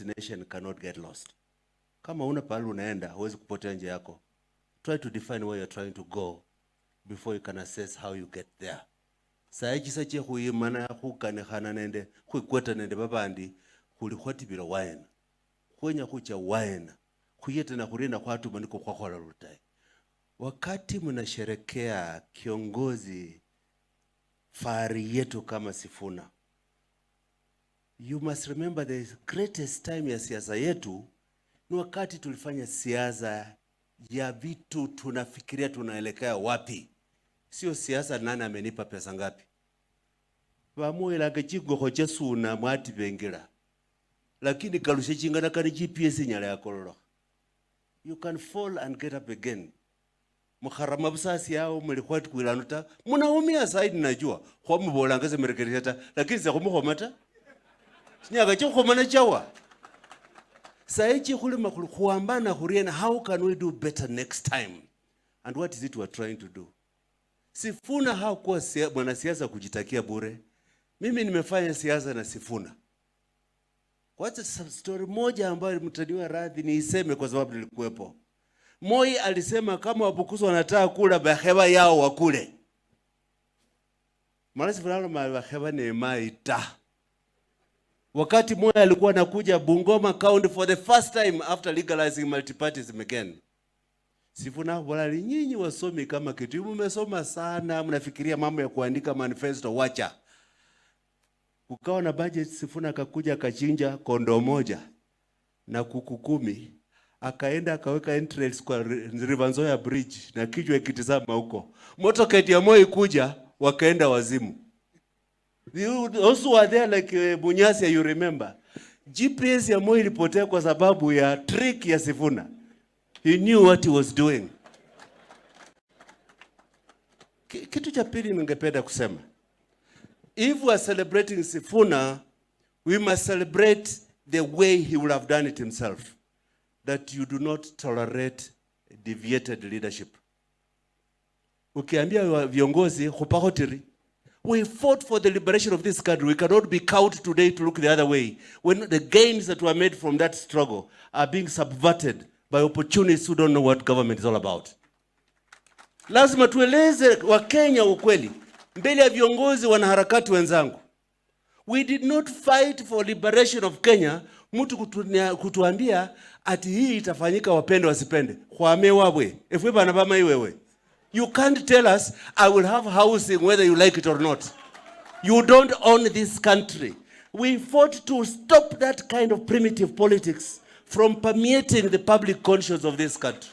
destination cannot get lost. Kama una pahali unaenda, huwezi kupotea njia yako. Try to define where you're trying to go before you can assess how you get there. Saiki sache huyimana hukane khana nende, huikweta nende babandi, hulihuatibira waena. Huenya hucha waena. Huyete na hurina huatu maniko kwa kwa rutai. Wakati mnasherekea kiongozi fahari yetu kama Sifuna, you must remember the greatest time ya siasa yetu ni wakati tulifanya siasa ya vitu tunafikiria tunaelekea wapi. Sio siasa nani amenipa pesa ngapi. Bamuela gachigo hoja suna mwati bengira. Lakini kalushe chingana kani GPS nyala ya kololo. You can fall and get up again. Mukharama busasi yao mlikwati kuilanuta. Munaumia saidi najua. Kwa mbola ngaze merekereta. Lakini za kumuhomata. Sinyaga chokoma chawa. Saichi hulima kuambana huriena, how can we do better next time? And what is it we're trying to do? Sifuna hakuwa mwanasiasa kujitakia bure. Mimi nimefanya siasa na Sifuna. Wacha story moja ambayo mtaniwa radhi niiseme kwa sababu nilikuwepo. Moi alisema kama Wabukusu wanataka kula baheba yao wakule. Mara Sifuna baheba ni maita. Wakati Moi alikuwa anakuja Bungoma County for the first time after legalizing multipartyism again. Sifuna wala nyinyi wasomi kama Kituyi mmesoma sana, mnafikiria mambo ya kuandika manifesto, wacha. Kukawa na budget, Sifuna akakuja akachinja kondo moja na kuku 10, akaenda akaweka entrails kwa River Nzoia Bridge na kichwa ikitizama huko. Motorcade ya Moi kuja wakaenda wazimu. You also were there like Bunyasi, you remember. GPS ya Moi ilipotea kwa sababu ya trick ya Sifuna. He knew what he was doing. Kitu cha pili ningependa kusema. If we are celebrating Sifuna, we must celebrate the way he would have done it himself. That you do not tolerate deviated leadership. Ukiambia viongozi hupahotiri. We fought for the liberation of this country. We cannot be cowed today to look the other way. When the gains that were made from that struggle are being subverted by opportunists who don't know what government is all about. Lazima tueleze wa Kenya ukweli. Mbele ya viongozi wanaharakati wenzangu. We did not fight for liberation of Kenya. Mtu kutuambia ati hii itafanyika wapende wasipende. Kwame wabwe. Efwe bana bama iwewe. You can't tell us, I will have housing whether you like it or not. You don't own this country. We fought to stop that kind of primitive politics from permeating the public conscience of this country.